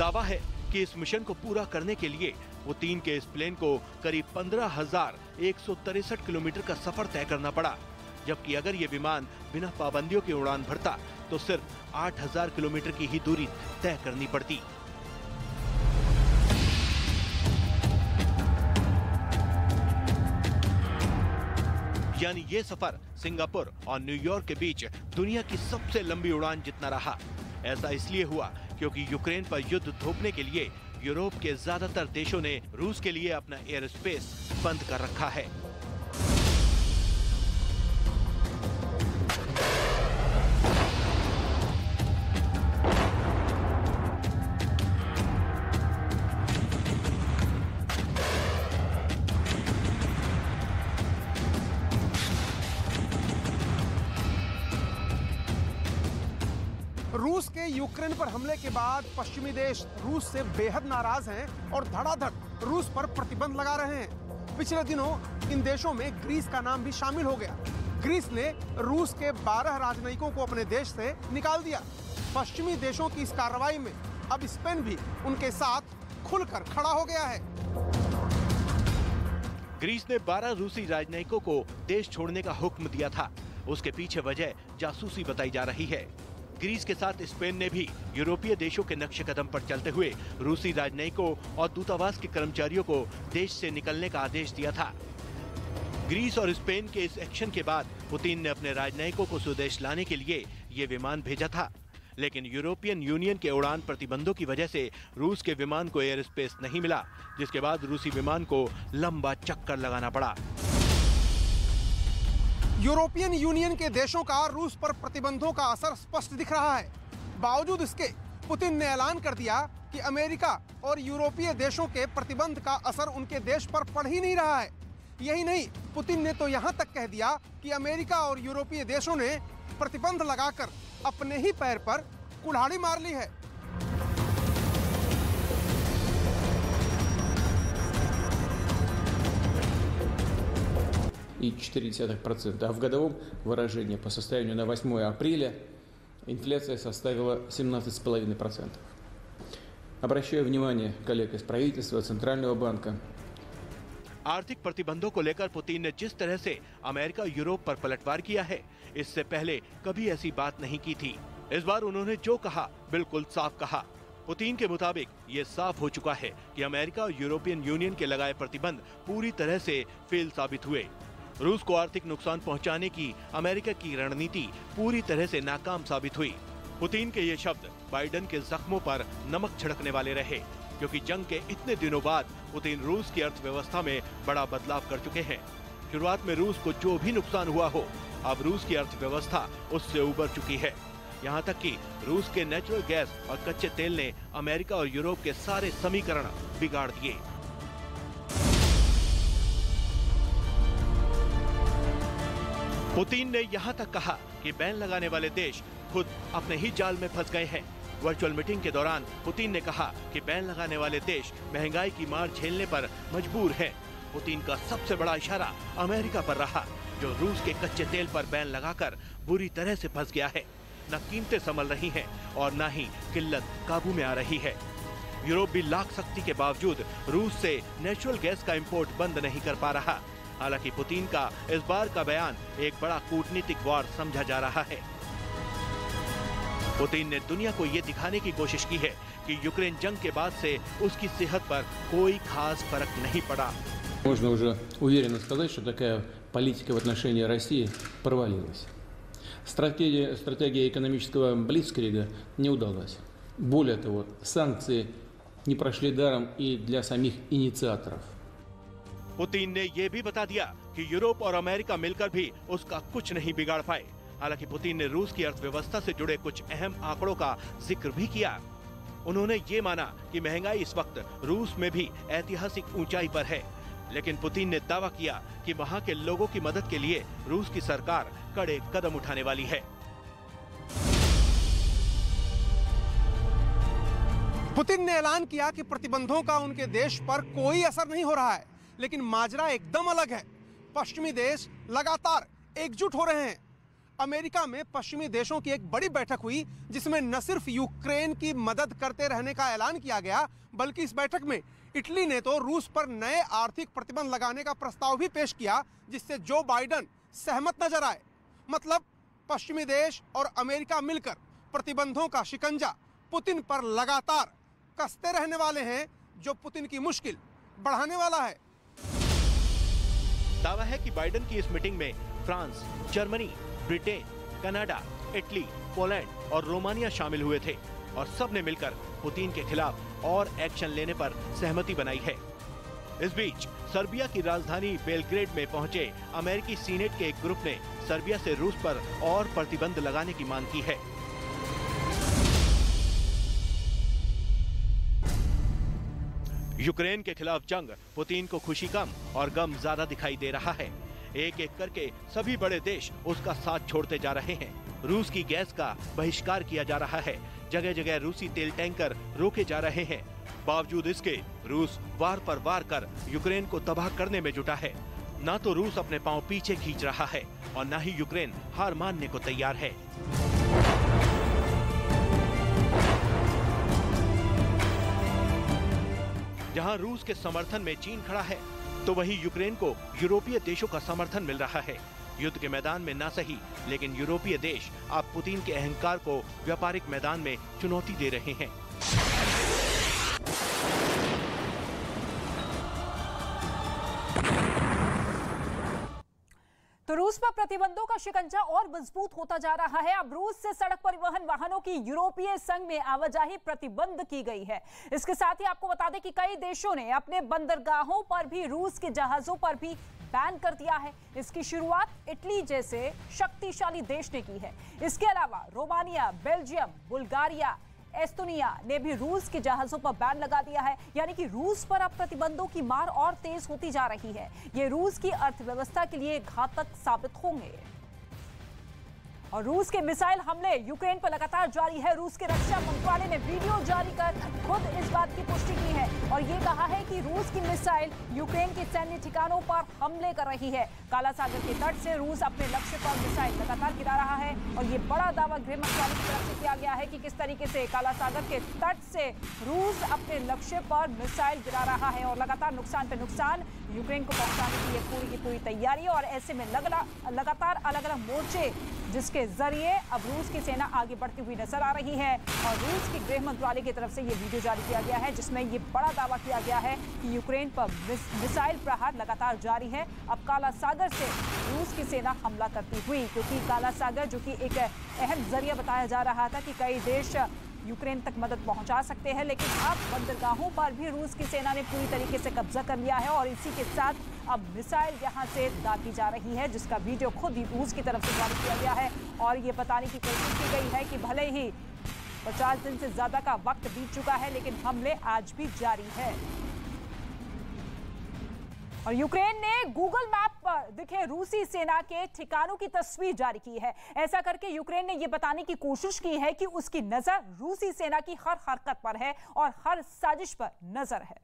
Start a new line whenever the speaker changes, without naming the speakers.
दावा है कि इस मिशन को पूरा करने के लिए पुतिन के इस प्लेन को करीब 15,163 किलोमीटर का सफर तय करना पड़ा, जबकि अगर ये विमान बिना पाबंदियों की उड़ान भरता तो सिर्फ 8,000 किलोमीटर की ही दूरी तय करनी पड़ती। यानी ये सफर सिंगापुर और न्यूयॉर्क के बीच दुनिया की सबसे लंबी उड़ान जितना रहा। ऐसा इसलिए हुआ क्योंकि यूक्रेन पर युद्ध थोपने के लिए यूरोप के ज्यादातर देशों ने रूस के लिए अपना एयर स्पेस बंद कर रखा है।
रूस के यूक्रेन पर हमले के बाद पश्चिमी देश रूस से बेहद नाराज हैं और धड़ाधड़ रूस पर प्रतिबंध लगा रहे हैं। पिछले दिनों इन देशों में ग्रीस का नाम भी शामिल हो गया। ग्रीस ने रूस के 12 राजनयिकों को अपने देश से निकाल दिया। पश्चिमी देशों की इस कार्रवाई में अब स्पेन भी उनके साथ खुलकर खड़ा हो गया है।
ग्रीस ने 12 रूसी राजनयिकों को देश छोड़ने का हुक्म दिया था। उसके पीछे वजह जासूसी बताई जा रही है। ग्रीस के साथ स्पेन ने भी यूरोपीय देशों के नक्शे कदम पर चलते हुए रूसी राजनयिकों और दूतावास के कर्मचारियों को देश से निकलने का आदेश दिया था। ग्रीस और स्पेन के इस एक्शन के बाद पुतिन ने अपने राजनयिकों को स्वदेश लाने के लिए ये विमान भेजा था, लेकिन यूरोपियन यूनियन के उड़ान प्रतिबंधों की वजह से रूस के विमान को एयर स्पेस नहीं मिला, जिसके बाद रूसी विमान को लंबा चक्कर लगाना पड़ा।
यूरोपियन यूनियन के देशों का रूस पर प्रतिबंधों का असर स्पष्ट दिख रहा है। बावजूद इसके पुतिन ने ऐलान कर दिया कि अमेरिका और यूरोपीय देशों के प्रतिबंध का असर उनके देश पर पड़ ही नहीं रहा है। यही नहीं, पुतिन ने तो यहाँ तक कह दिया कि अमेरिका और यूरोपीय देशों ने प्रतिबंध लगाकर अपने ही पैर पर कुल्हाड़ी मार ली है।
И 0,4%. А в годовом выражении по состоянию на 8 апреля инфляция составила 17,5%. Обращаю внимание коллег из правительства, Центрального банка.
आर्थिक प्रतिबंधों को लेकर पुतिन ने जिस तरह से अमेरिका और यूरोप पर पलटवार किया है, इससे पहले कभी ऐसी बात नहीं की थी। इस बार उन्होंने जो कहा बिल्कुल साफ कहा। पुतिन के मुताबिक ये साफ हो चुका है कि अमेरिका और यूरोपियन यूनियन के लगाए प्रतिबंध पूरी तरह से फेल साबित हुए। रूस को आर्थिक नुकसान पहुंचाने की अमेरिका की रणनीति पूरी तरह से नाकाम साबित हुई। पुतिन के ये शब्द बाइडेन के जख्मों पर नमक छिड़कने वाले रहे, क्योंकि जंग के इतने दिनों बाद पुतिन रूस की अर्थव्यवस्था में बड़ा बदलाव कर चुके हैं। शुरुआत में रूस को जो भी नुकसान हुआ हो, अब रूस की अर्थव्यवस्था उससे उबर चुकी है। यहाँ तक कि रूस के नेचुरल गैस और कच्चे तेल ने अमेरिका और यूरोप के सारे समीकरण बिगाड़ दिए। पुतिन ने यहाँ तक कहा कि बैन लगाने वाले देश खुद अपने ही जाल में फंस गए हैं। वर्चुअल मीटिंग के दौरान पुतिन ने कहा कि बैन लगाने वाले देश महंगाई की मार झेलने पर मजबूर हैं। पुतिन का सबसे बड़ा इशारा अमेरिका पर रहा, जो रूस के कच्चे तेल पर बैन लगाकर बुरी तरह से फंस गया है। न कीमतें संभल रही हैं और न ही किल्लत काबू में आ रही है। यूरोप भी लाख सख्ती के बावजूद रूस से नेचुरल गैस का इंपोर्ट बंद नहीं कर पा रहा। हालांकि पुतिन का इस बार का बयान एक बड़ा कूटनीतिक वार समझा जा रहा है। पुतिन ने दुनिया को ये दिखाने की कोशिश की है कि यूक्रेन जंग के बाद से उसकी सेहत पर कोई खास फर्क नहीं पड़ा।
Можно уже уверенно сказать, что такая политика в отношении России провалилась. Стратегия экономического блицкрига не удалась. Более того, санкции не прошли даром и для самих инициаторов.
पुतिन ने यह भी बता दिया कि यूरोप और अमेरिका मिलकर भी उसका कुछ नहीं बिगाड़ पाए। हालांकि पुतिन ने रूस की अर्थव्यवस्था से जुड़े कुछ अहम आंकड़ों का जिक्र भी किया। उन्होंने ये माना कि महंगाई इस वक्त रूस में भी ऐतिहासिक ऊंचाई पर है, लेकिन पुतिन ने दावा किया कि वहां के लोगों की मदद के लिए रूस की सरकार कड़े कदम उठाने वाली है।
पुतिन ने ऐलान किया कि प्रतिबंधों का उनके देश पर कोई असर नहीं हो रहा है, लेकिन माजरा एकदम अलग है। पश्चिमी देश लगातार एकजुट हो रहे हैं। अमेरिका में पश्चिमी देशों की एक बड़ी बैठक हुई जिसमें न सिर्फ यूक्रेन की मदद करते रहने का ऐलान किया गया, बल्कि इस बैठक में इटली ने तो रूस पर नए आर्थिक प्रतिबंध लगाने का प्रस्ताव भी पेश किया, जिससे जो बाइडेन सहमत नजर आए। मतलब पश्चिमी देश और अमेरिका मिलकर प्रतिबंधों का शिकंजा पुतिन पर लगातार कसते रहने वाले हैं, जो पुतिन की मुश्किल बढ़ाने वाला है।
दावा है कि बाइडेन की इस मीटिंग में France, Germany, Britain, Canada, Italy, Poland और रोमानिया शामिल हुए थे और सबने मिलकर पुतिन के खिलाफ और एक्शन लेने पर सहमति बनाई है। इस बीच सर्बिया की राजधानी बेलग्रेड में पहुंचे अमेरिकी सीनेट के एक ग्रुप ने सर्बिया से रूस पर और प्रतिबंध लगाने की मांग की है। यूक्रेन के खिलाफ जंग पुतिन को खुशी कम और गम ज्यादा दिखाई दे रहा है। एक एक करके सभी बड़े देश उसका साथ छोड़ते जा रहे हैं। रूस की गैस का बहिष्कार किया जा रहा है, जगह जगह रूसी तेल टैंकर रोके जा रहे हैं। बावजूद इसके रूस वार पर वार कर यूक्रेन को तबाह करने में जुटा है। ना तो रूस अपने पांव पीछे खींच रहा है और ना ही यूक्रेन हार मानने को तैयार है। जहां रूस के समर्थन में चीन खड़ा है, तो वहीं यूक्रेन को यूरोपीय देशों का समर्थन मिल रहा है। युद्ध के मैदान में ना सही, लेकिन यूरोपीय देश अब पुतिन के अहंकार को व्यापारिक मैदान में चुनौती दे रहे हैं।
तो रूस पर प्रतिबंधों का शिकंजा और मजबूत होता जा रहा है। अब रूस से सड़क परिवहन वाहनों की यूरोपीय संघ में आवाजाही प्रतिबंध की गई है। इसके साथ ही आपको बता दें कि कई देशों ने अपने बंदरगाहों पर भी रूस के जहाजों पर भी बैन कर दिया है। इसकी शुरुआत इटली जैसे शक्तिशाली देश ने की है। इसके अलावा रोमानिया, बेल्जियम, बुल्गारिया, एस्तोनिया ने भी रूस के जहाजों पर बैन लगा दिया है। यानी कि रूस पर अब प्रतिबंधों की मार और तेज होती जा रही है। ये रूस की अर्थव्यवस्था के लिए घातक साबित होंगे। और रूस के मिसाइल हमले यूक्रेन पर लगातार जारी है। रूस के रक्षा मंत्रालय ने वीडियो जारी कर खुद इस बात की पुष्टि की है और ये कहा है कि रूस की मिसाइल यूक्रेन के सैन्य ठिकानों पर हमले कर रही है। काला सागर के तट से रूस अपने लक्ष्य पर मिसाइल लगातार गिरा रहा है और ये बड़ा दावा गृह मंत्रालय की तरफ से किया गया है कि किस तरीके से काला सागर के तट से रूस अपने लक्ष्य पर मिसाइल गिरा रहा है और लगातार नुकसान पे नुकसान यूक्रेन को पहुंचाने की ये पूरी की पूरी तैयारी। और ऐसे में लगातार अलग अलग मोर्चे जिसके जरिए अब रूस की सेना आगे बढ़ती हुई नजर आ रही है। और रूस के गृह मंत्रालय की तरफ से ये वीडियो जारी किया गया है जिसमें ये बड़ा दावा किया गया है कि यूक्रेन पर मिसाइल प्रहार लगातार जारी है। अब काला सागर से रूस की सेना हमला करती हुई, क्योंकि काला सागर जो कि एक अहम जरिया बताया जा रहा था कि कई देश यूक्रेन तक मदद पहुंचा सकते हैं, लेकिन अब बंदरगाहों पर भी रूस की सेना ने पूरी तरीके से कब्जा कर लिया है और इसी के साथ अब मिसाइल यहां से दागी जा रही है, जिसका वीडियो खुद ही रूस की तरफ से जारी किया गया है। और ये बताने की कोशिश की गई है कि भले ही 50 दिन से ज्यादा का वक्त बीत चुका है, लेकिन हमले आज भी जारी है। और यूक्रेन ने गूगल मैप पर दिखे रूसी सेना के ठिकानों की तस्वीर जारी की है। ऐसा करके यूक्रेन ने यह बताने की कोशिश की है कि उसकी नजर रूसी सेना की हर हरकत पर है और हर साजिश पर नजर है।